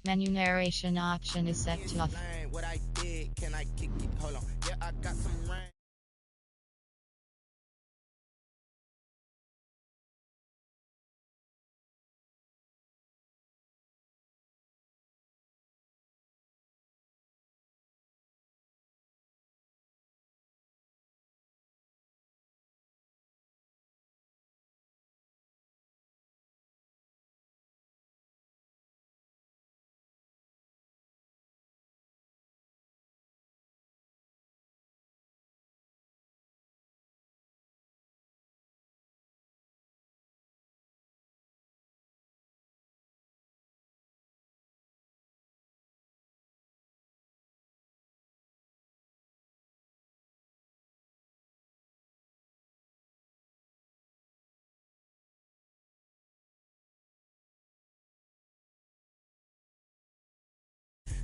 Menu narration option is set to off. What I did, can I kick it? Hold on. Yeah, I got some rain.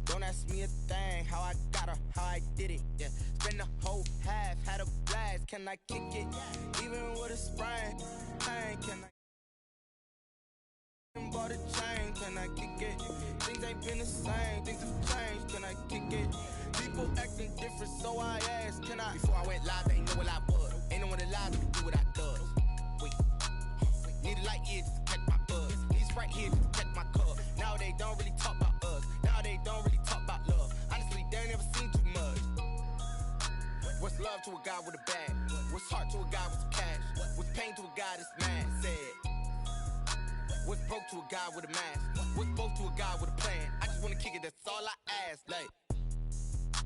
Don't ask me a thing, how I got her, how I did it, yeah. Spend the whole half, had a blast, can I kick it? Even with a sprain, pain, can I bought a chain, can I kick it? Things ain't been the same, things have changed, can I kick it? People acting different, so I asked, can I? Before I went live, they ain't know what I was. Ain't no one alive to do what I does. Wait, need a light here just to catch my buzz. Need Sprite here just to catch my cup. Now they don't really talk about us. Now they don't really talk about love. Honestly, they ain't never seen too much. What's love to a guy with a bag? What's heart to a guy with some cash? What's pain to a guy that's mad? Said. What's broke to a guy with a mask? What's both to a guy with a plan? I just wanna kick it, that's all I ask. Like,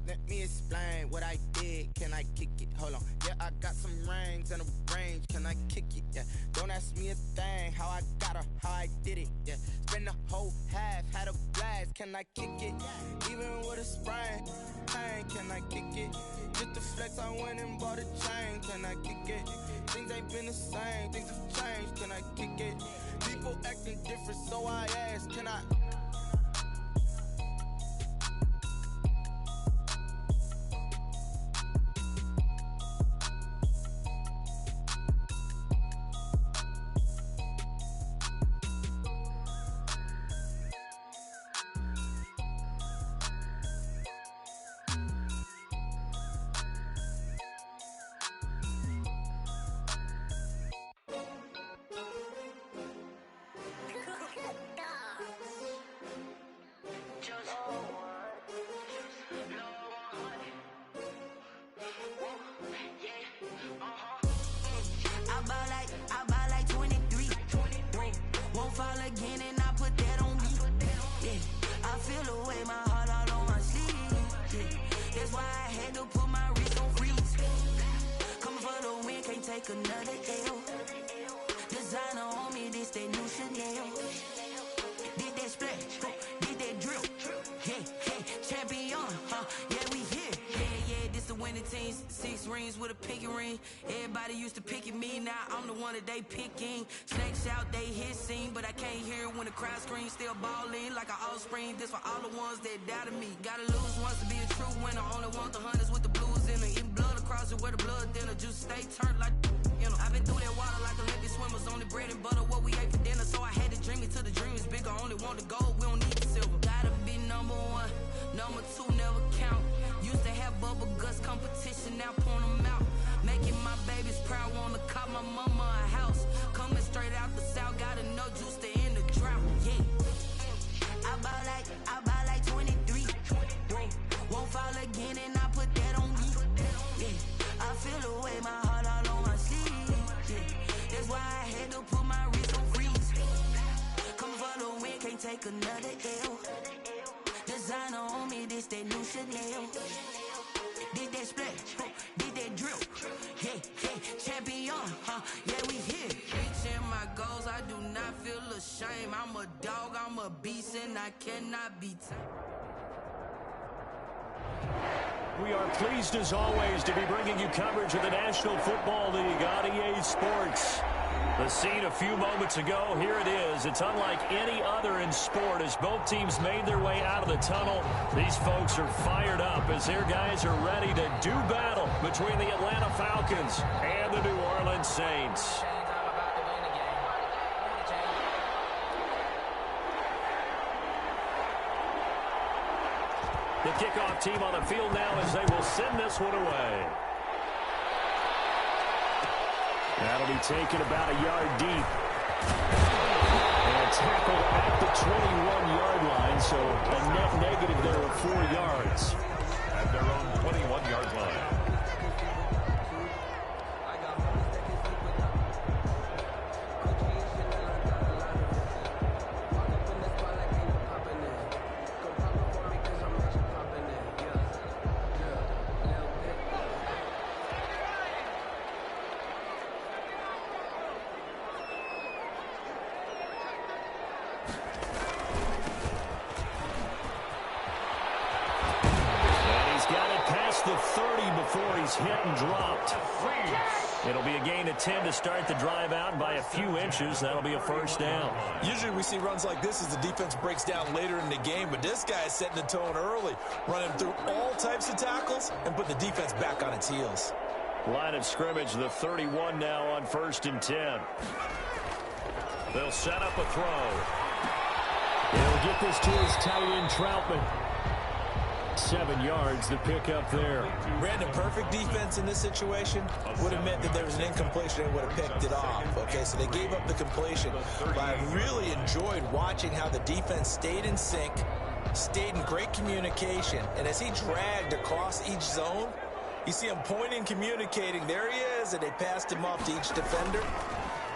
let me explain what I did. Can I kick it? Hold on. Yeah, I got some rings and a range. Can I kick it? Yeah. Don't ask me a thing. How I got her, how I did it. Yeah. Spend the whole half, had a blast. Can I kick it? Even with a sprain, pain. Can I kick it? Just to flex, I went and bought a chain. Can I kick it? Things ain't been the same. Things have changed. Can I kick it? People acting different, so I ask. Can I? I buy like 23. Won't fall again and I put that on me. Yeah, I feel the way, my heart all on my sleeve. Yeah, that's why I had to put my wrist on freeze. Coming for the win, can't take another L. Designer on me, this that new Chanel. Did that splash, did that drill. Yeah, champion, yeah, we here. Yeah, this the winning team. 6 rings with a pinky ring. Everybody used to picking me, now I'm the one that they picking. Snakes out, they hissing, but I can't hear when the crowd screams. Still balling like an offspring. This for all the ones that doubted me. Gotta lose once to be a true winner. Only want the hunters with the blues in it. Eating blood across it where the blood dinner. Juice stay turned like, you know. I've been through that water like Olympic swimmers. Only bread and butter, what we ate for dinner. So I had to dream it till the dream is bigger. Only want the gold, we don't need the silver. Gotta be number 1, number 2 never count. Used to have bubble guts competition, now point them out. Making my babies proud, wanna cop my mama a house. Coming straight out the south, gotta know juice to end the drought. Yeah, I buy like 23. Won't fall again and I put that on me. Yeah, I feel the way, my heart all on my sleeve. Yeah, that's why I had to put my wrist on freeze. Coming for the win, can't take another L. Designer on me, this that new Chanel. Did that splash, did that drill. Yeah, champion, yeah, we here. Reaching my goals, I do not feel ashamed. I'm a dog, I'm a beast, and I cannot be tamed. We are pleased as always to be bringing you coverage of the National Football League on EA Sports. The scene a few moments ago, here it is. It's unlike any other in sport as both teams made their way out of the tunnel. These folks are fired up as their guys are ready to do battle between the Atlanta Falcons and the New Orleans Saints. The kickoff team on the field now as they will send this one away. That'll be taken about a yard deep. And tackled at the 21-yard line, so a net negative there of 4 yards. At their own 21-yard line. The 30 before he's hit and dropped. It'll be a gain of 10 to start the drive out by a few inches. That'll be a first down. Usually we see runs like this as the defense breaks down later in the game, but this guy is setting the tone early, running through all types of tackles and putting the defense back on its heels. Line of scrimmage, the 31 now on 1st and 10. They'll set up a throw. He'll get this to his tight end, Troutman. 7 yards, the pickup there. Brandon, perfect defense in this situation would have meant that there was an incompletion and would have picked it off. Okay, so they gave up the completion. But I really enjoyed watching how the defense stayed in sync, stayed in great communication. And as he dragged across each zone, you see him pointing, communicating. There he is, and they passed him off to each defender.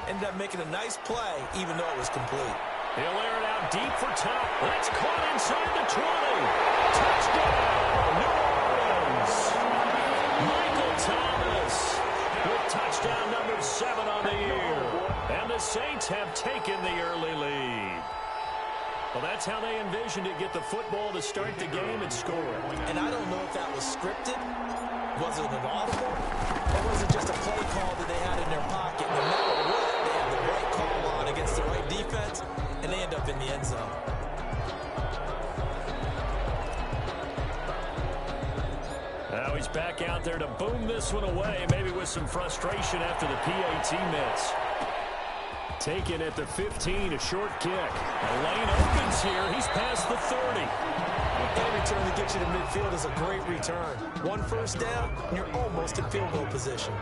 Ended up making a nice play, even though it was complete. He'll air it out deep for top. That's caught inside the 20. Touchdown, New Orleans. Michael Thomas with touchdown number 7 on the year. And the Saints have taken the early lead. Well, that's how they envisioned it, get the football to start the game and score. And I don't know if that was scripted. Was it an audible? Or was it just a play call that they had in their pocket? No matter what, they had the right call on against the right defense, and they end up in the end zone. Now he's back out there to boom this one away, maybe with some frustration after the PAT miss. Taken at the 15, a short kick. A lane opens here. He's past the 30. Any return that gets you to midfield is a great return. 1 first down, and you're almost in field goal position.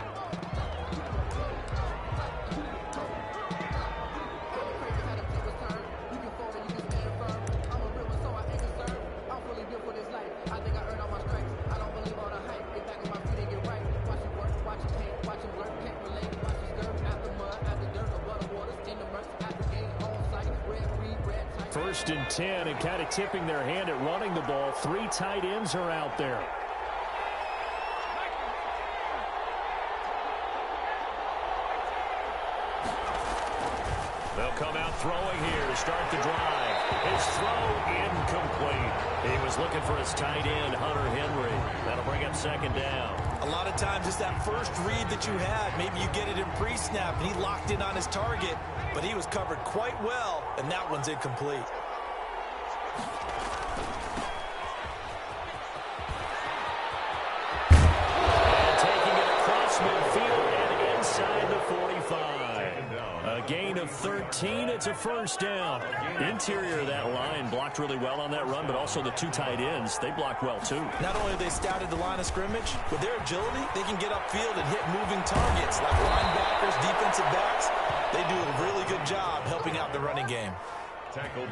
First and 10, and kind of tipping their hand at running the ball. 3 tight ends are out there. They'll come out throwing here to start the drive. His throw incomplete. He was looking for his tight end, Hunter Henry. That'll bring up 2nd down. A lot of times it's that first read that you had. Maybe you get it in pre-snap, and he locked in on his target, but he was covered quite well, and that one's incomplete. And taking it across midfield and inside the 45. A gain of 13. It's a first down. Interior of that line blocked really well on that run, but also the 2 tight ends, they blocked well too. Not only have they scouted the line of scrimmage, with their agility, they can get upfield and hit moving targets like linebackers, defensive backs. They do a really good job helping out the running game.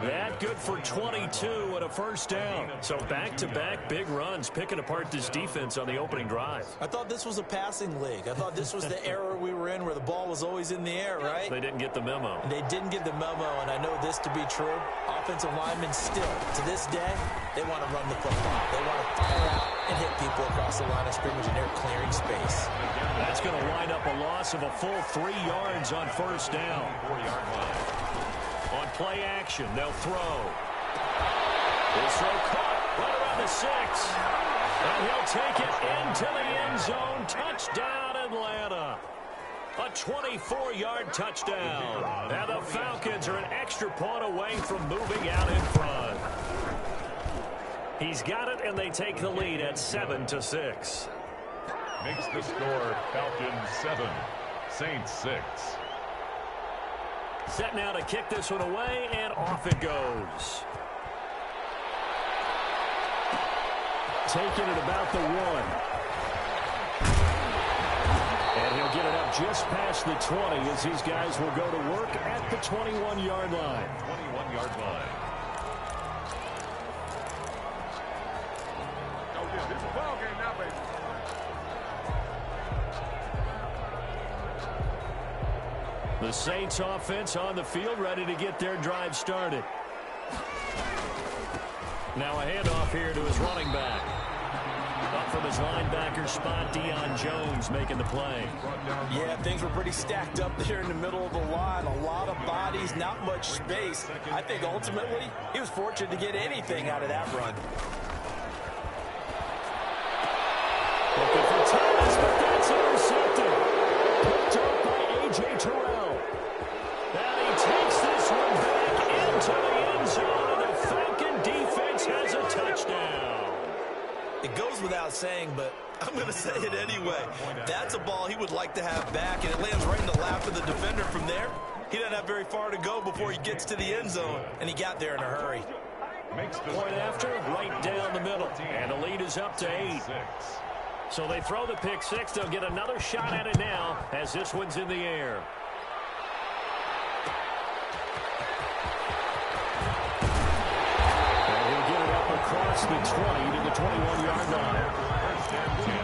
That good for 22 and a first down. So back-to-back big runs, picking apart this defense on the opening drive. I thought this was a passing league. I thought this was the era we were in where the ball was always in the air, right? They didn't get the memo. They didn't get the memo, and I know this to be true. Offensive linemen still, to this day, they want to run the football. They want to fire out and hit people across the line of scrimmage, and they're clearing space. That's going to wind up a loss of a full 3 yards on first down. 4-yard line. On play action, they'll throw. This throw caught right around the 6. And he'll take it into the end zone. Touchdown, Atlanta. A 24-yard touchdown. And the Falcons are an extra point away from moving out in front. He's got it, and they take the lead at 7-6. Makes the score Falcons 7, Saints 6. Set now to kick this one away, and off it goes. taken at about the 1. And he'll get it up just past the 20 as these guys will go to work at the 21-yard line. 21-yard line. This is a ball game now, baby. The Saints offense on the field, ready to get their drive started. Now a handoff here to his running back. Up from his linebacker spot, Deion Jones making the play. Yeah, things were pretty stacked up there in the middle of the line. A lot of bodies, not much space. I think ultimately he was fortunate to get anything out of that run. Looking for Thomas, but that's intercepted. Picked up by A.J. Terrell. And he takes this one back into the end zone, and the Falcon defense has a touchdown. It goes without saying, but I'm going to say it anyway. That's a ball he would like to have back, and it lands right in the lap of the defender from there. He doesn't have very far to go before he gets to the end zone, and he got there in a hurry. Point after, right down the middle. And the lead is up to 8. So they throw the pick 6. They'll get another shot at it now as this one's in the air. And he'll get it up across the 20 to the 21-yard line. First and 10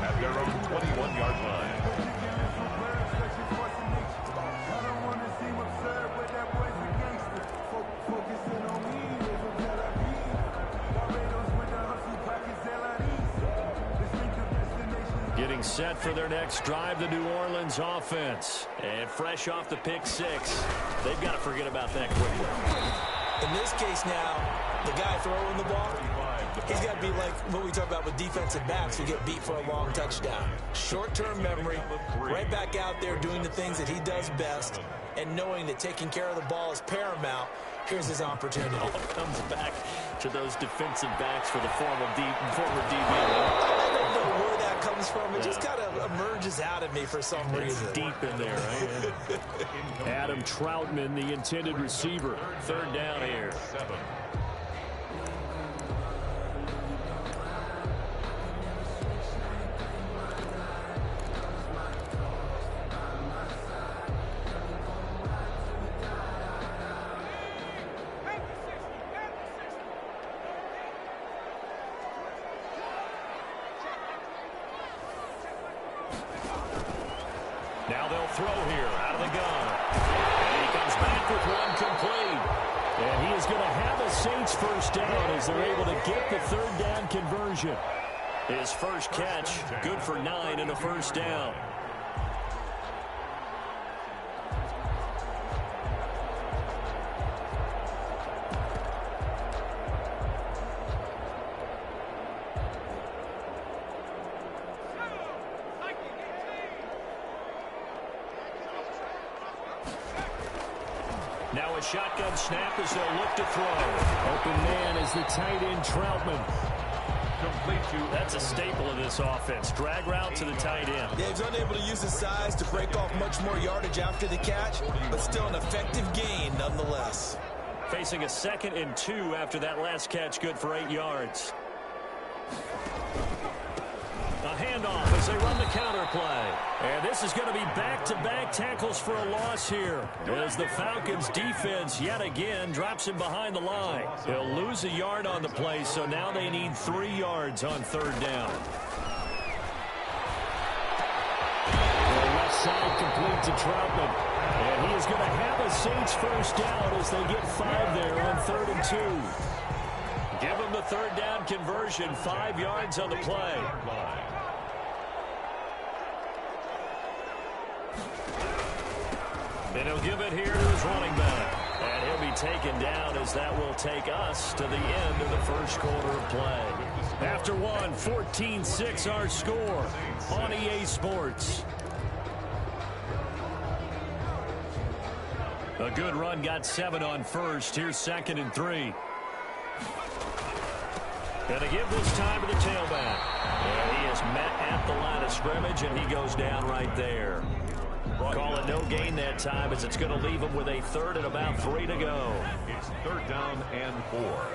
at their own 21-yard line. Getting set for their next drive, the New Orleans offense. And fresh off the pick 6, they've got to forget about that quickly. In this case now, the guy throwing the ball, he's got to be like what we talk about with defensive backs who get beat for a long touchdown. Short-term memory, right back out there doing the things that he does best, and knowing that taking care of the ball is paramount. Here's his opportunity. All comes back to those defensive backs for the former DB. I don't know where that comes from. It just kind of emerges out of me for some reason. It's deep in there, right? Adam Troutman, the intended receiver. Third down here. 7. Now they'll throw here out of the gun. And he comes back with one complete. And he is going to have a Saints first down as they're able to get the third down conversion. His first catch, good for 9 and a first down. Now a shotgun snap as they'll look to throw. Open man is the tight end Troutman. That's a staple of this offense. Drag route to the tight end. Yeah, he's unable to use his size to break off much more yardage after the catch, but still an effective gain nonetheless. Facing a 2nd and 2 after that last catch, good for 8 yards. A handoff as they run the counter play. And this is going to be back-to-back tackles for a loss here as the Falcons defense yet again drops him behind the line. He'll lose a yard on the play, so now they need 3 yards on third down. The left side complete to Troutman. And he is going to have a Saints first down as they get 5 there on 3rd and 2. Give him the third down conversion, 5 yards on the play. And he'll give it here to his running back. And he'll be taken down as that will take us to the end of the first quarter of play. After one, 14-6 our score on EA Sports. A good run, got 7 on first. Here's 2nd and 3. Gonna give this time to the tailback. And he is met at the line of scrimmage, and he goes down right there. Call it no gain that time as it's going to leave him with a 3rd and about 3 to go. It's 3rd down and 4.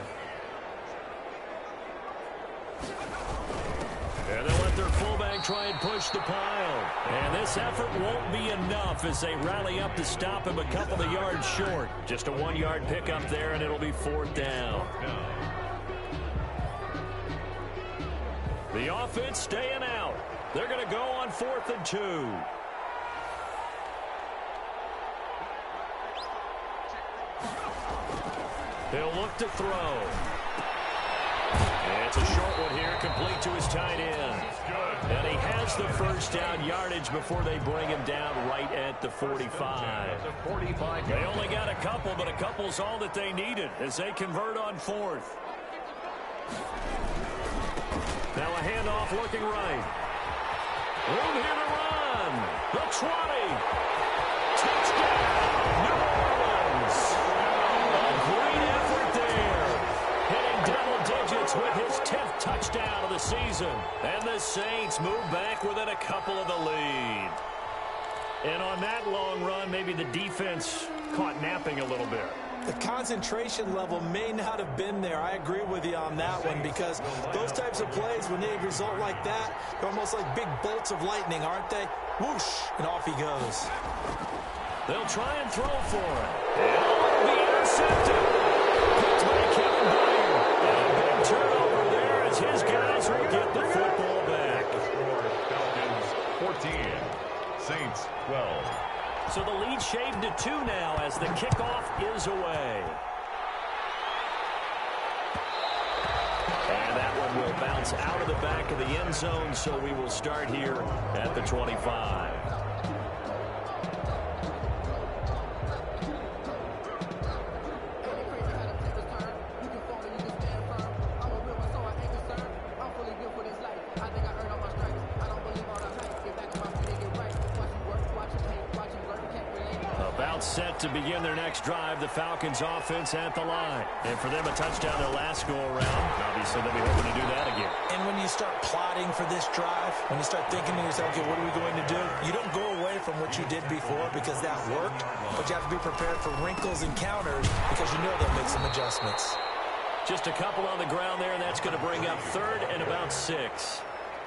And they'll let their fullback try and push the pile. And this effort won't be enough as they rally up to stop him a couple of yards short. Just a 1-yard pickup there, and it'll be 4th down. The offense staying out. They're going to go on 4th and 2. He'll look to throw. And it's a short one here, complete to his tight end. And he has the first down yardage before they bring him down right at the 45. They only got a couple, but a couple's all that they needed as they convert on 4th. Now a handoff looking right. Room here to run. The 20. Touchdown, New Orleans. A great effort there. Hitting double digits with his 10th touchdown of the season. And the Saints move back within a couple of the lead. And on that long run, maybe the defense caught napping a little bit. The concentration level may not have been there. I agree with you on that one because those types of plays, when they result like that, they're almost like big bolts of lightning, aren't they? Whoosh, and off he goes. They'll try and throw for it. It'll be intercepted. Picked by Kevin Byard. And a big turnover there as his guys will get the football back. Falcons 14, Saints 12. So the lead shaved to 2 now as the kickoff is away. And that one will bounce out of the back of the end zone, so we will start here at the 25. Set to begin their next drive, the Falcons offense at the line. And for them, a touchdown their last go-around. Obviously, they'll be hoping to do that again. And when you start plotting for this drive, when you start thinking to yourself, okay, what are we going to do? You don't go away from what you did before because that worked, but you have to be prepared for wrinkles and counters because you know they'll make some adjustments. Just a couple on the ground there, and that's going to bring up 3rd and about 6.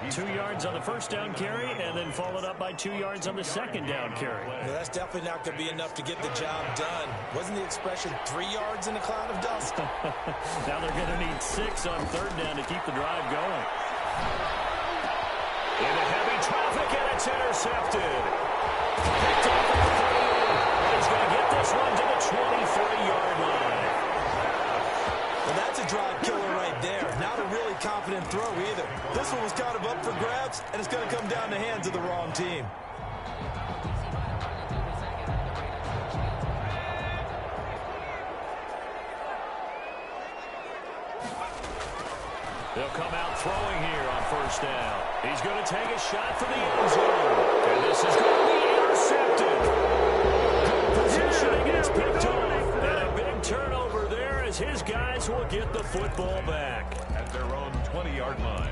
2 yards on the first down carry, and then followed up by 2 yards on the second down carry. Well, that's definitely not going to be enough to get the job done. Wasn't the expression 3 yards in a cloud of dust? Now they're going to need 6 on 3rd down to keep the drive going. Into heavy traffic, and it's intercepted. Picked off at the 38. He's going to get this one to the 23-yard line. Well, that's a drive killer right there. Not a really confident throw either. This one was kind of up for grabs, and it's going to come down the hands of the wrong team. They'll come out throwing here on 1st down. He's going to take a shot for the end zone. And this is going to be intercepted. Good positioning, and it's picked off. And a big turnover there as his guys will get the football back. At their own 20-yard line.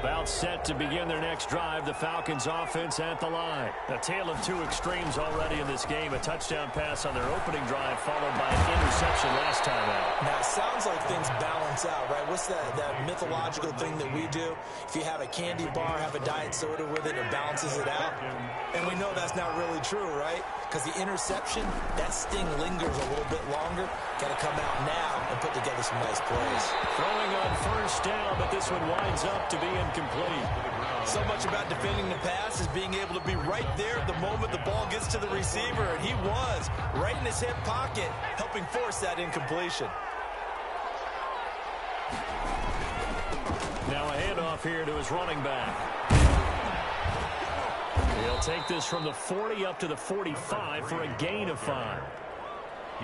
About set to begin their next drive, the Falcons offense at the line. A tale of 2 extremes already in this game. A touchdown pass on their opening drive followed by an interception last time out. Now, it sounds like things balance out, right? What's that mythological thing that we do? If you have a candy bar, have a diet soda with it, it balances it out. And we know that's not really true, right? Because the interception, that sting lingers a little bit longer. Got to come out now and put together some nice plays. Throwing on 1st down, but this one winds up to be incomplete. So much about defending the pass is being able to be right there at the moment the ball gets to the receiver, and he was right in his hip pocket, helping force that incompletion. Now a handoff here to his running back. He'll take this from the 40 up to the 45 for a gain of 5.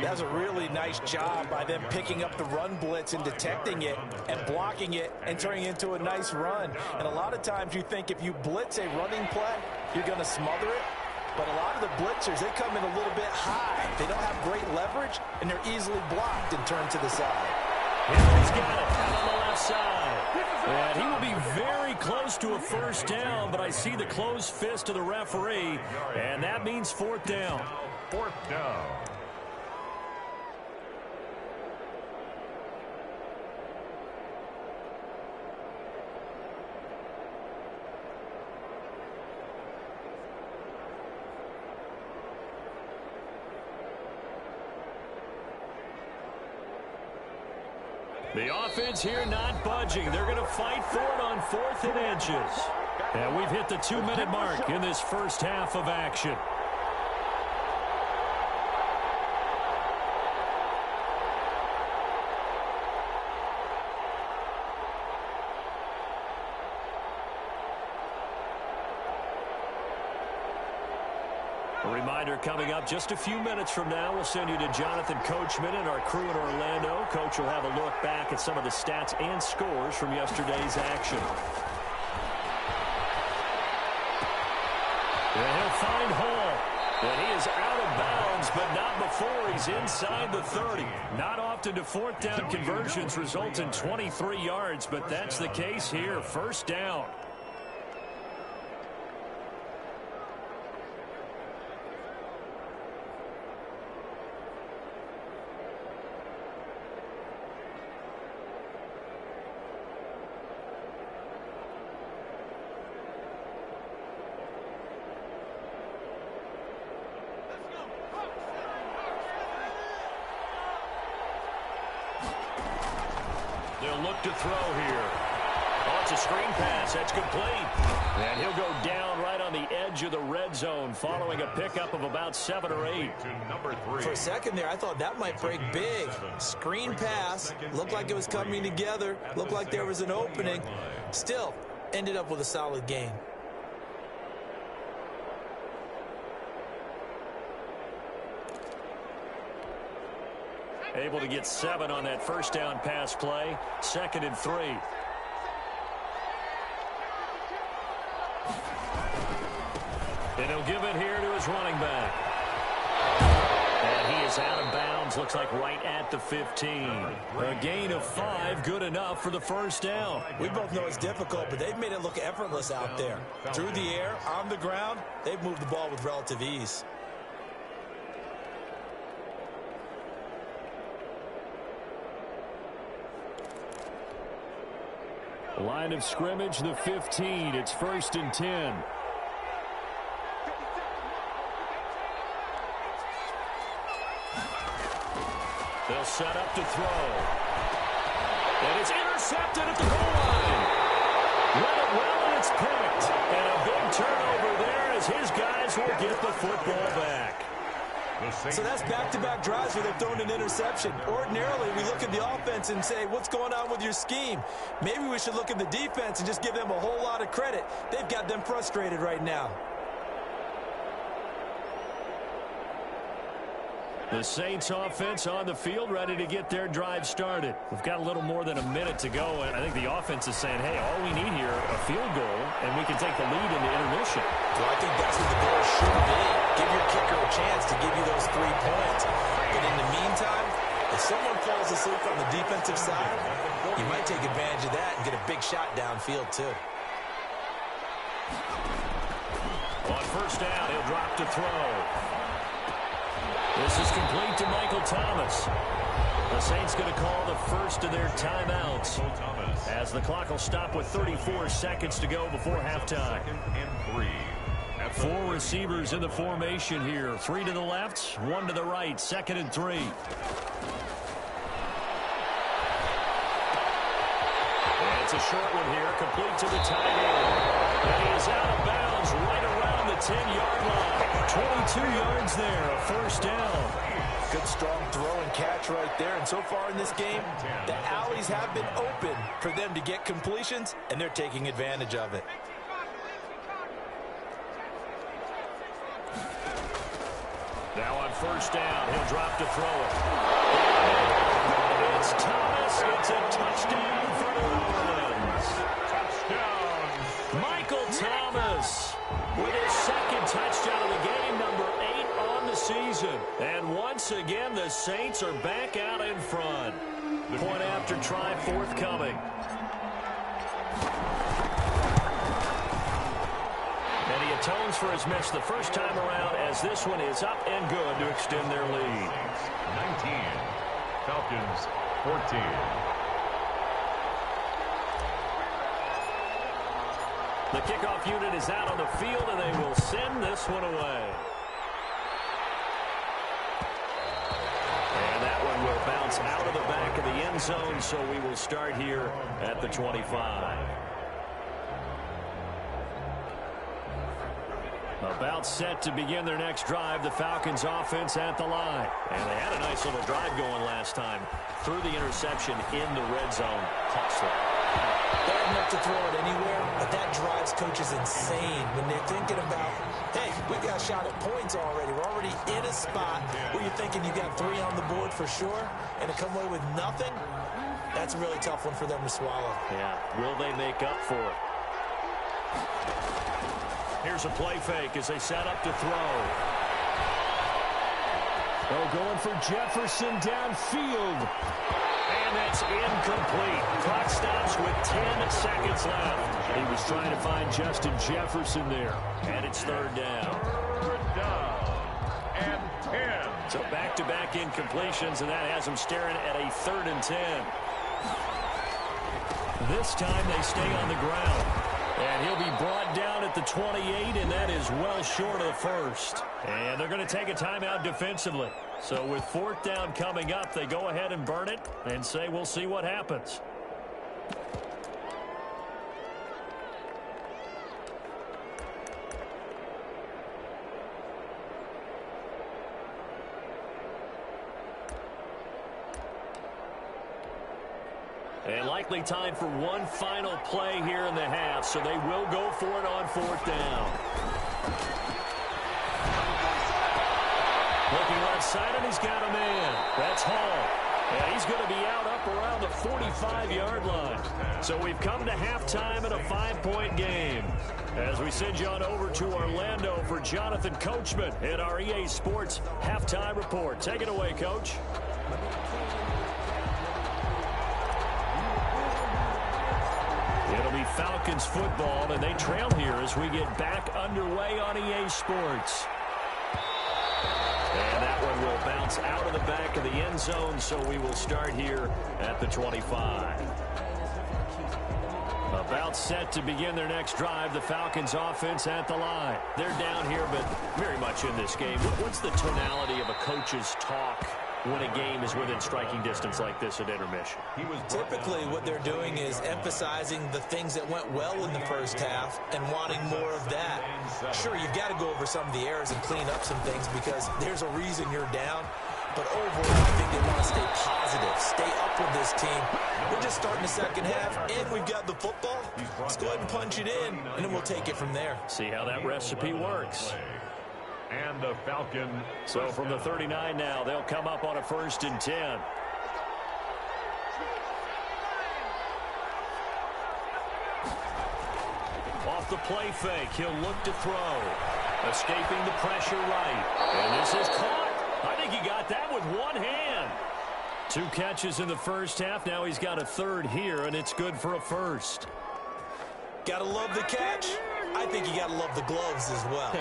That's a really nice job by them picking up the run blitz and detecting it and blocking it and turning it into a nice run. And a lot of times you think if you blitz a running play, you're going to smother it. But a lot of the blitzers, they come in a little bit high. They don't have great leverage, and they're easily blocked and turned to the side. Henry's got it out on the left side. And he will be very close to a 1st down, but I see the closed fist of the referee, and that means 4th down. 4th down. The offense here not budging. They're going to fight for it on 4th and inches. And we've hit the 2-minute mark in this first half of action. A reminder coming up just a few minutes from now. We'll send you to Jonathan Coachman and our crew in Orlando. Coach will have a look back at some of the stats and scores from yesterday's action. And he'll find Hall. And he is out of bounds, but not before he's inside the 30. Not often do 4th down conversions result in 23 yards, but that's the case here. First down. They'll look to throw here. Oh, it's a screen pass. That's complete. And he'll go down right on the edge of the red zone following a pickup of about 7 or 8. For a second there, I thought that might break big. Screen pass. Looked like it was coming together. Looked like there was an opening. Still, ended up with a solid gain. Able to get 7 on that first down pass play. 2nd and 3. And he'll give it here to his running back. And he is out of bounds. Looks like right at the 15. A gain of 5. Good enough for the first down. We both know it's difficult, but they've made it look effortless out there. Through the air, on the ground, they've moved the ball with relative ease. Line of scrimmage, the 15. It's 1st and 10. They'll set up to throw. And it's intercepted at the goal line. Read it well, and it's picked. And a big turnover there as his guys will get the football back. So that's back-to-back drives where they've thrown an interception. Ordinarily, we look at the offense and say, what's going on with your scheme? Maybe we should look at the defense and just give them a whole lot of credit. They've got them frustrated right now. The Saints offense on the field ready to get their drive started. We've got a little more than a minute to go, and I think the offense is saying, hey, all we need here, a field goal, and we can take the lead into intermission. Well, I think that's what the goal should be. Give your kicker a chance to give you those 3 points. But in the meantime, if someone falls asleep on the defensive side, you might take advantage of that and get a big shot downfield, too. On first down, he'll drop to throw. This is complete to Michael Thomas. The Saints going to call the first of their timeouts as the clock will stop with 34 seconds to go before halftime. 4 receivers in the formation here. 3 to the left, 1 to the right. 2nd and 3. And it's a short one here, complete to the tight end. And he is out of bounds right around the 10-yard line. 22 yards there, a first down. Good strong throw and catch right there. And so far in this game, the alleys have been open for them to get completions, and they're taking advantage of it. Now on first down, he'll drop to throw it. It's Thomas. It's a touchdown for New Orleans. Touchdown. Michael Thomas with his 2nd touchdown of the game, number 8 on the season. And once again, the Saints are back out in front. Point after try forthcoming. And he atones for his miss the first time around as this one is up and good to extend their lead. 19, Falcons 14. The kickoff unit is out on the field, and they will send this one away. And that one will bounce out of the back of the end zone, so we will start here at the 25. About set to begin their next drive, the Falcons offense at the line. And they had a nice little drive going last time. Threw the interception in the red zone. Costly. Bad enough to throw it anywhere, but that drives coaches insane when they're thinking about, hey, we got shot at points already. We're already in a spot where you're thinking you got 3 on the board for sure, and to come away with nothing, that's a really tough one for them to swallow. Yeah, will they make up for it? Here's a play fake as they set up to throw. Oh, going for Jefferson downfield. And that's incomplete. Clock stops with 10 seconds left. He was trying to find Justin Jefferson there. And it's third down. Third down and 10. So back-to-back incompletions, and that has them staring at a 3rd and 10. This time they stay on the ground. And he'll be brought down at the 28, and that is well short of the first. And they're going to take a timeout defensively. So with 4th down coming up, they go ahead and burn it and say we'll see what happens. And likely time for one final play here in the half, so they will go for it on 4th down. Looking left side, and he's got a man. That's Hall. And he's going to be out up around the 45-yard line. So we've come to halftime in a 5-point game. As we send you on over to Orlando for Jonathan Coachman at our EA Sports Halftime Report. Take it away, Coach. It'll be Falcons football, and they trail here as we get back underway on EA Sports. And that one will bounce out of the back of the end zone, so we will start here at the 25. About set to begin their next drive, the Falcons offense at the line. They're down here, but very much in this game. What's the tonality of a coach's talk when a game is within striking distance like this at intermission? Typically what they're doing is emphasizing the things that went well in the first half and wanting more of that. Sure, you've got to go over some of the errors and clean up some things because there's a reason you're down. But overall, I think they want to stay positive, stay up with this team. We're just starting the second half, and we've got the football. Let's go ahead and punch it in, and then we'll take it from there. See how that recipe works. And the Falcon. So from the 39 now, they'll come up on a 1st and 10. Off the play fake, he'll look to throw. Escaping the pressure right. And this is caught. I think he got that with one hand. 2 catches in the first half. Now he's got a 3rd here, and it's good for a 1st. Gotta love the catch. I think you gotta love the gloves as well.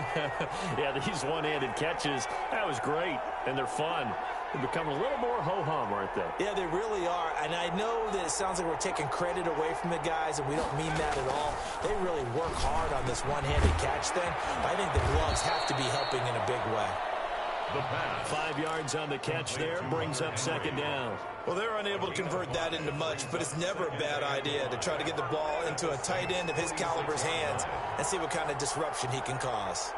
Yeah, these one-handed catches, that was great, and they're fun. They're becoming a little more ho-hum, aren't they? Yeah, they really are, and I know that it sounds like we're taking credit away from the guys, and we don't mean that at all. They really work hard on this one-handed catch thing. I think the gloves have to be helping in a big way. 5 yards on the catch there, brings up 2nd down. Well, they're unable to convert that into much, but it's never a bad idea to try to get the ball into a tight end of his caliber's hands and see what kind of disruption he can cause.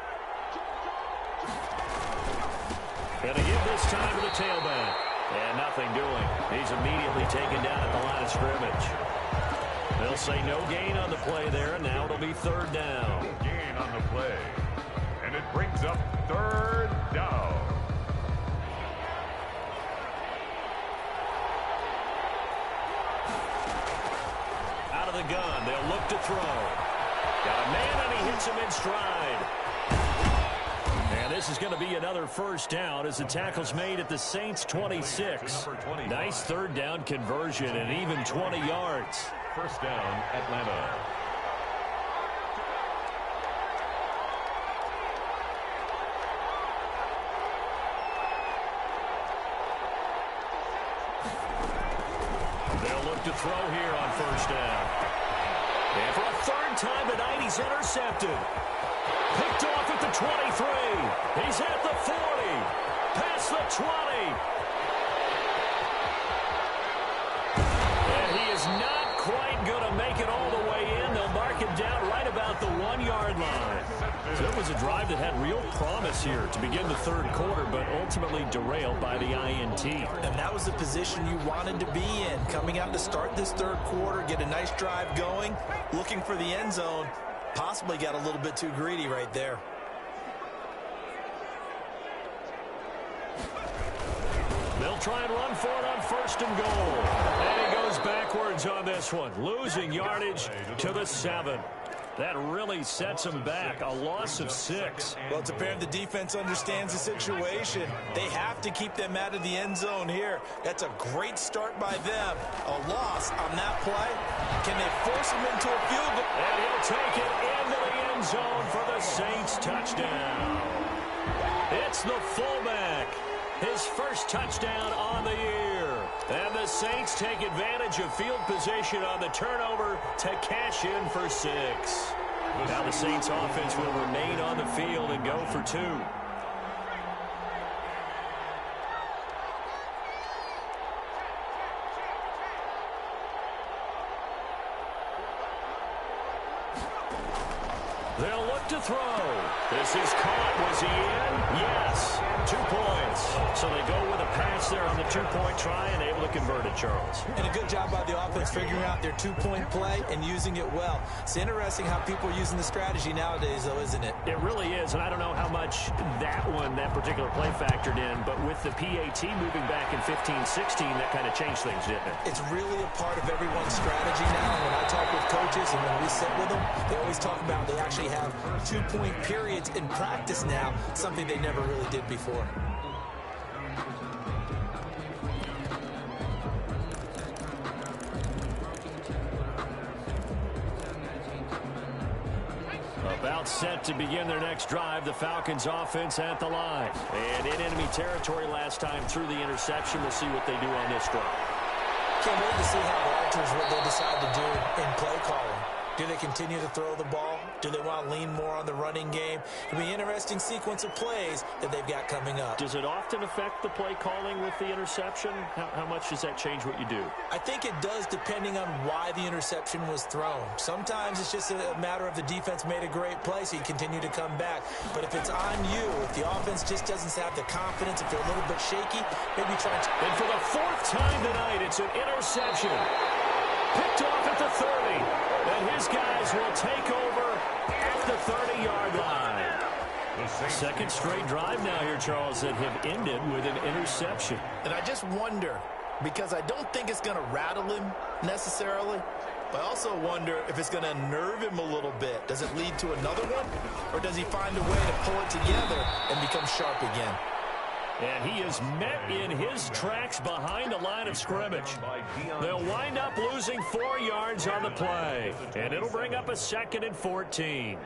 Going to give this time to the tailback. And nothing doing. He's immediately taken down at the line of scrimmage. They'll say no gain on the play there, and now it'll be 3rd down. Gain on the play. And it brings up 3rd down. Out of the gun, they'll look to throw. Got a man, and he hits him in stride. And this is going to be another 1st down as the tackle's made at the Saints' 26. Nice 3rd down conversion and even 20 yards. 1st down, Atlanta. They'll look to throw here on 1st down. And for a 3rd time tonight, he's intercepted. Picked off at the 23. He's at the 40. Past the 20. going to make it all the way in. They'll mark him down right about the 1-yard line. So it was a drive that had real promise here to begin the third quarter, but ultimately derailed by the INT. And that was the position you wanted to be in. Coming out to start this third quarter, get a nice drive going, looking for the end zone. Possibly got a little bit too greedy right there. They'll try and run for it on 1st and goal. And he goes backwards on this one, losing yardage to the 7. That really sets them back. A loss of 6. Well, it's apparent the defense understands the situation. They have to keep them out of the end zone here. That's a great start by them. A loss on that play. Can they force them into a field goal? And he'll take it into the end zone for the Saints touchdown. It's the fullback. His first touchdown on the year. And the Saints take advantage of field position on the turnover to cash in for 6. Now the Saints offense will remain on the field and go for 2. They'll look to throw. This is caught. Was he in? Yes. 2 points. So they go with a pass there on the 2-point try and able to convert it, Charles. And a good job by the offense figuring out their 2-point play and using it well. It's interesting how people are using the strategy nowadays, though, isn't it? It really is, and I don't know how much that particular play factored in, but with the PAT moving back in 15-16, that kind of changed things, didn't it? It's really a part of everyone's strategy now. When I talk with coaches and when we sit with them, they always talk about they actually have 2-point periods in practice now, something they never really did before. About set to begin their next drive, the Falcons offense at the line. And in enemy territory last time through the interception. We'll see what they do on this drive. Can't wait to see how it alters what they decide to do in play calling. Do they continue to throw the ball? Do they want to lean more on the running game? It'll be an interesting sequence of plays that they've got coming up. Does it often affect the play calling with the interception? How much does that change what you do? I think it does depending on why the interception was thrown. Sometimes it's just a matter of the defense made a great play, so you continue to come back. But if it's on you, if the offense just doesn't have the confidence, if they're a little bit shaky, maybe try to... And for the 4th time tonight, it's an interception. Picked off at the 30. And his guys will take over at the 30-yard line. Second straight drive now here, Charles, that have ended with an interception. And I just wonder, because I don't think it's going to rattle him necessarily, but I also wonder if it's going to nerve him a little bit. Does it lead to another one? Or does he find a way to pull it together and become sharp again? And he is met in his tracks behind the line of scrimmage. They'll wind up losing 4 yards on the play. And it'll bring up a 2nd and 14.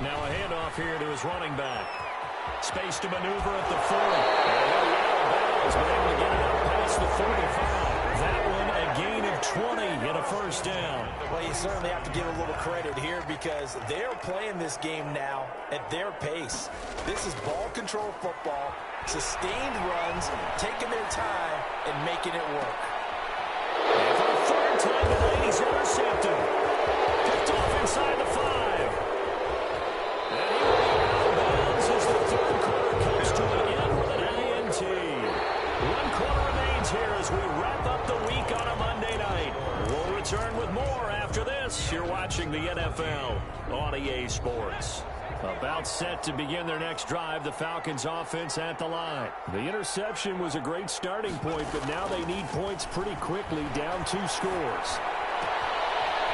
Now a handoff here to his running back. Space to maneuver at the 40. And he'll able to get it up past the 45. That one a gain of 20 and a first down. Well, you certainly have to give a little credit here because they're playing this game now at their pace. This is ball control football, sustained runs, taking their time and making it work. And for the 3rd time tonight, he's intercepted. Picked off inside the 5. And he will be out of bounds as the 3rd quarter comes to an end with an INT. 1 quarter remains here as we wrap up the week on a Monday night. We'll return with more after this. You're watching the NFL on EA Sports. About set to begin their next drive, the Falcons offense at the line. The interception was a great starting point, but now they need points pretty quickly, down 2 scores.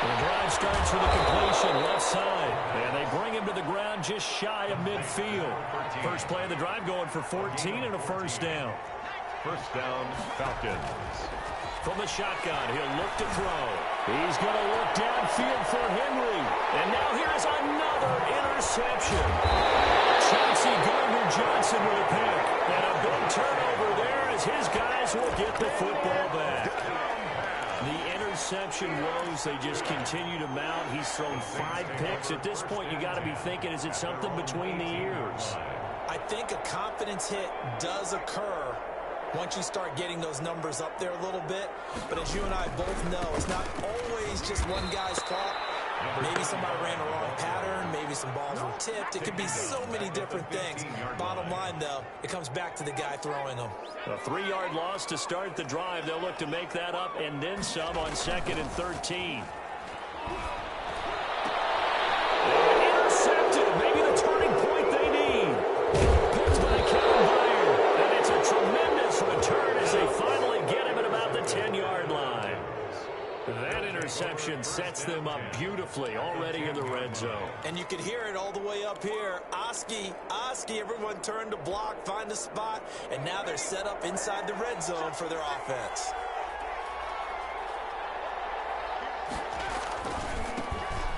The drive starts with a completion left side, and they bring him to the ground just shy of midfield. First play of the drive going for 14 and a first down. First down, Falcons. From the shotgun, he'll look to throw. He's going to look downfield for Henry. And now here's another interception. Chauncey Gardner-Johnson with a pick. And a big turnover there as his guys will get the football back. The interception woes, they just continue to mount. He's thrown 5 picks. At this point, you got to be thinking, is it something between the ears? I I think a confidence hit does occur once you start getting those numbers up there a little bit. But as you and I both know, it's not always just one guy's fault. Maybe somebody ran a wrong pattern. Maybe some balls were tipped. It could be so many different things. Bottom line, though, it comes back to the guy throwing them. A 3-yard loss to start the drive. They'll look to make that up and then some on 2nd and 13. Intercepted. Maybe the turning point they need. Picked by Kevin Byard. And it's a tremendous return as they finally get him at about the 10-yard line. That interception sets them up beautifully already in the red zone. And you could hear it all the way up here. Oski, everyone turned to block, find a spot, and now they're set up inside the red zone for their offense.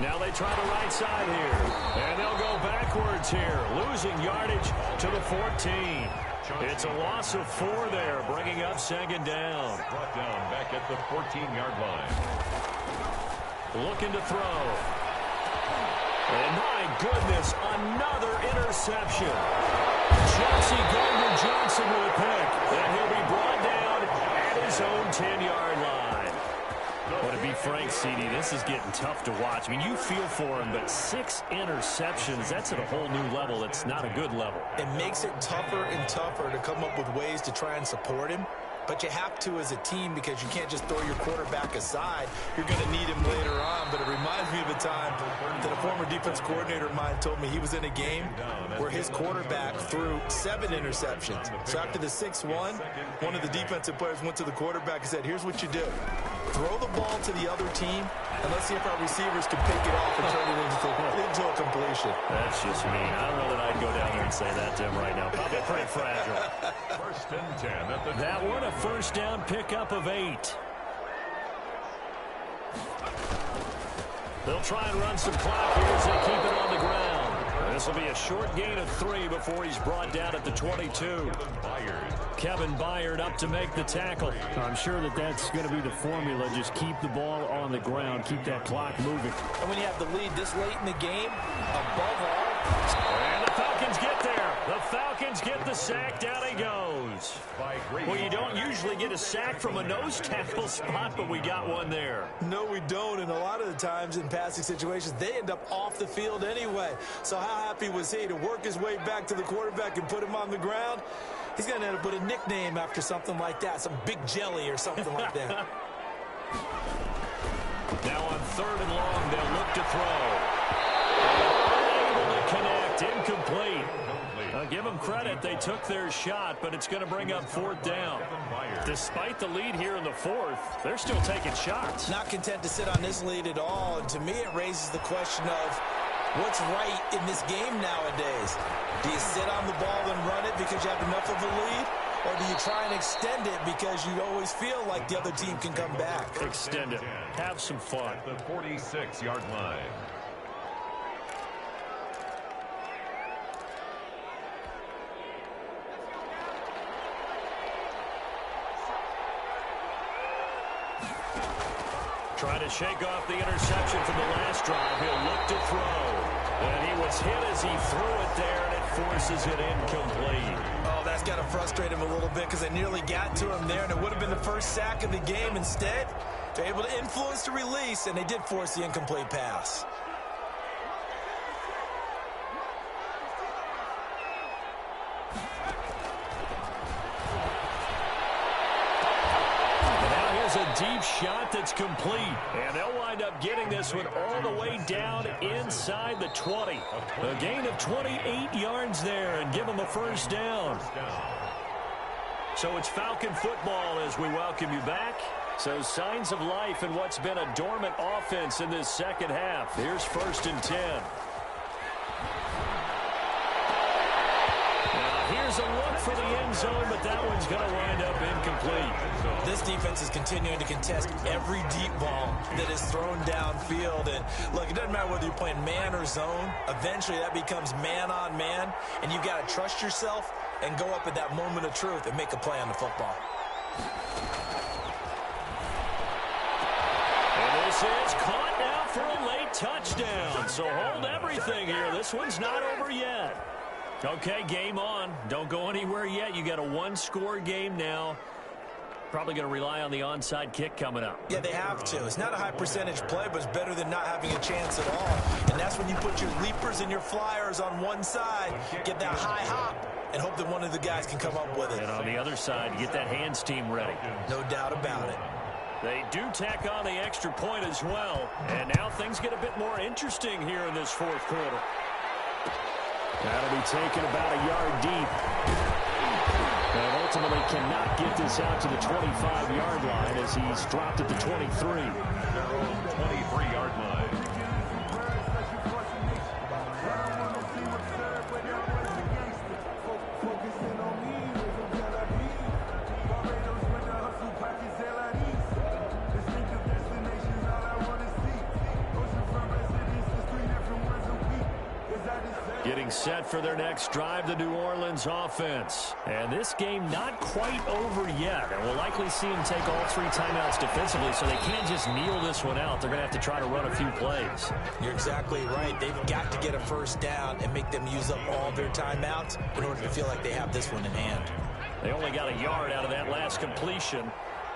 Now they try the right side here, and they'll go backwards here, losing yardage to the 14. It's a loss of 4 there, bringing up 2nd down. Brought down back at the 14-yard line. Looking to throw. And my goodness, another interception. Chelsea Gardner-Johnson with a pick, and he'll be brought down at his own 10-yard line. But to be frank, CD, this is getting tough to watch. I mean, you feel for him, but 6 interceptions, that's at a whole new level. It's not a good level. It makes it tougher and tougher to come up with ways to try and support him. But you have to as a team because you can't just throw your quarterback aside. You're going to need him later on. But it reminds me of a time that a former defense coordinator of mine told me he was in a game where his quarterback threw 7 interceptions. So after the 6-1, one of the defensive players went to the quarterback and said, here's what you do. Throw the ball to the other team, and let's see if our receivers can pick it off and turn it into a completion. That's just mean. I don't know that I'd go down there and say that to him right now. Probably pretty fragile. 1st and 10 at the that one, a 1st down pickup of 8. They'll try and run some clock here as they keep it on the ground. This will be a short gain of 3 before he's brought down at the 22. Kevin Byard up to make the tackle. I'm sure that's going to be the formula. Just keep the ball on the ground. Keep that clock moving. And when you have the lead this late in the game, above all. And the Falcons get there. The Falcons get the sack. Down he goes. Well, you don't usually get a sack from a nose tackle spot, but we got one there. No, we don't. And a lot of the times in passing situations, they end up off the field anyway. So how happy was he to work his way back to the quarterback and put him on the ground? He's going to end up with a nickname after something like that, some Big Jelly or something like that. Now on 3rd and long, they'll look to throw. Unable to connect, incomplete. Give them credit, they took their shot, but it's going to bring up 4th down. Despite the lead here in the 4th, they're still taking shots. Not content to sit on this lead at all, and to me it raises the question of what's right in this game nowadays. Do you sit on the ball and run it because you have enough of a lead? Or do you try and extend it because you always feel like the other team can come back? Extend it. Have some fun. The 46-yard line. Trying to shake off the interception from the last drive. He'll look to throw. And he was hit as he threw it there, and it forces it incomplete. Oh, that's got to frustrate him a little bit because they nearly got to him there, and it would have been the first sack of the game. Instead, they're able to influence the release, and they did force the incomplete pass. A deep shot that's complete. And they'll wind up getting this one all the way down inside the 20. A gain of 28 yards there and give them a 1st down. So it's Falcon football as we welcome you back. So signs of life in what's been a dormant offense in this 2nd half. Here's 1st and 10. Here's a look for the end zone, but that one's going to wind up incomplete. This defense is continuing to contest every deep ball that is thrown downfield. And look, it doesn't matter whether you're playing man or zone. Eventually, that becomes man on man, and you've got to trust yourself and go up at that moment of truth and make a play on the football. And this is caught now for a late touchdown. So hold everything here. This one's not over yet. Okay, game on. Don't go anywhere yet. You got a one-score game now. Probably going to rely on the onside kick coming up. Yeah, they have to. It's not a high percentage play, but it's better than not having a chance at all. And that's when you put your leapers and your flyers on one side, get that high hop, and hope that one of the guys can come up with it. And on the other side, get that hands team ready. No doubt about it. They do tack on the extra point as well. And now things get a bit more interesting here in this fourth quarter. That'll be taken about a yard deep. And ultimately cannot get this out to the 25-yard line as he's dropped at the 23. Their own 23-yard line. Getting set for their next drive, the New Orleans offense. And this game not quite over yet. And we'll likely see them take all three timeouts defensively, so they can't just kneel this one out. They're going to have to try to run a few plays. You're exactly right. They've got to get a first down and make them use up all their timeouts in order to feel like they have this one in hand. They only got a yard out of that last completion,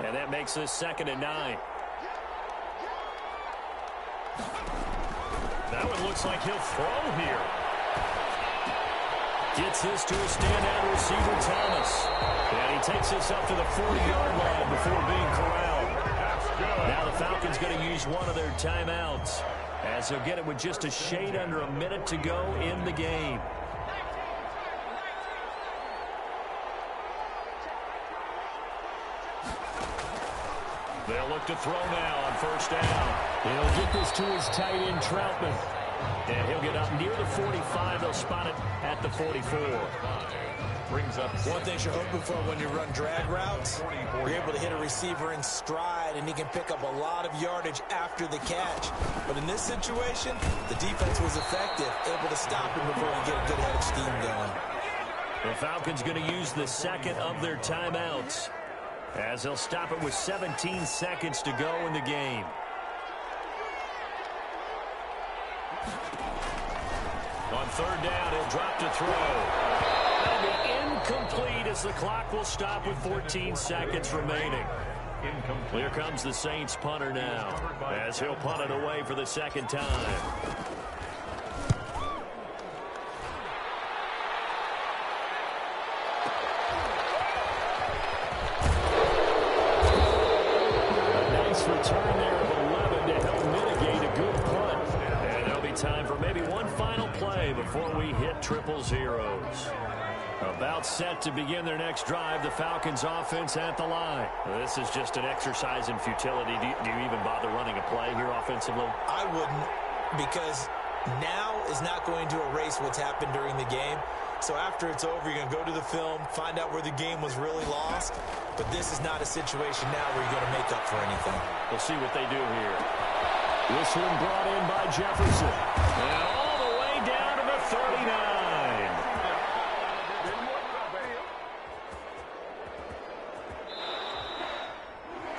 and that makes this 2nd and 9. That one looks like he'll throw here. Gets this to a standout receiver, Thomas. And he takes this up to the 40-yard line before being corralled. Now the Falcons going to use one of their timeouts, as they'll get it with just a shade under a minute to go in the game. They'll look to throw now on first down. He'll get this to his tight end, Troutman. And he'll get up near the 45. They'll spot it at the 44. Brings up one thing you're hoping for when you run drag routes, you're able to hit a receiver in stride, and he can pick up a lot of yardage after the catch. But in this situation, the defense was effective, able to stop him before he get a good head of steam going. The Falcons going to use the second of their timeouts, as they'll stop it with 17 seconds to go in the game. On third down, he'll drop to throw. That'll be incomplete as the clock will stop with 14 seconds remaining. Here comes the Saints punter now, as he'll punt it away for the second time. Return there of 11 to help mitigate a good punt. And there'll be time for maybe one final play before we hit triple zeros. About set to begin their next drive, the Falcons offense at the line. This is just an exercise in futility. Do you even bother running a play here offensively? I wouldn't, because now is not going to erase what's happened during the game. So after it's over, you're going to go to the film, find out where the game was really lost. But this is not a situation now where you're going to make up for anything. We'll see what they do here. This one brought in by Jefferson. And all the way down to the 39.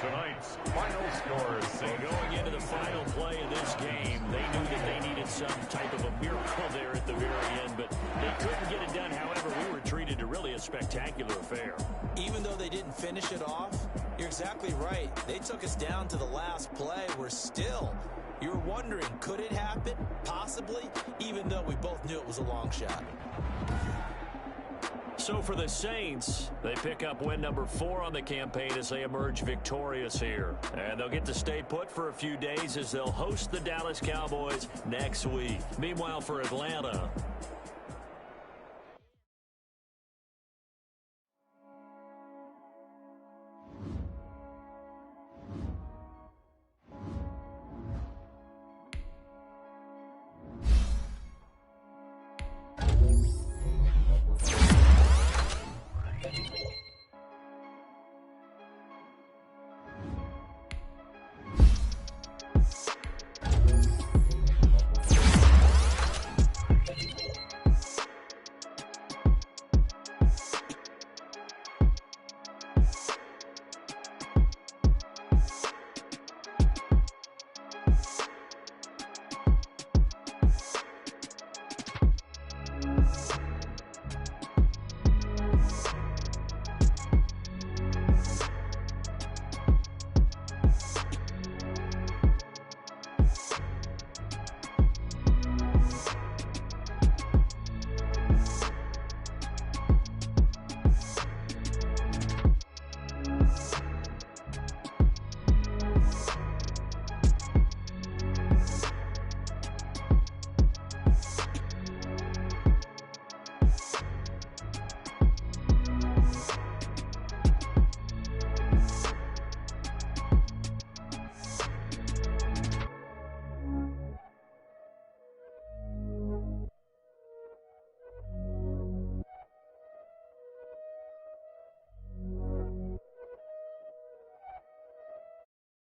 tonight's final score. So going into the final play of this game, they knew that they needed some type of a miracle there at the very end, but they couldn't get it done. However, we were treated to really a spectacular affair. Even though they didn't finish it off, you're exactly right. They took us down to the last play. We're still, you're wondering, could it happen? Possibly, even though we both knew it was a long shot. So for the Saints, they pick up win number 4 on the campaign as they emerge victorious here. And they'll get to stay put for a few days as they'll host the Dallas Cowboys next week. Meanwhile, for Atlanta,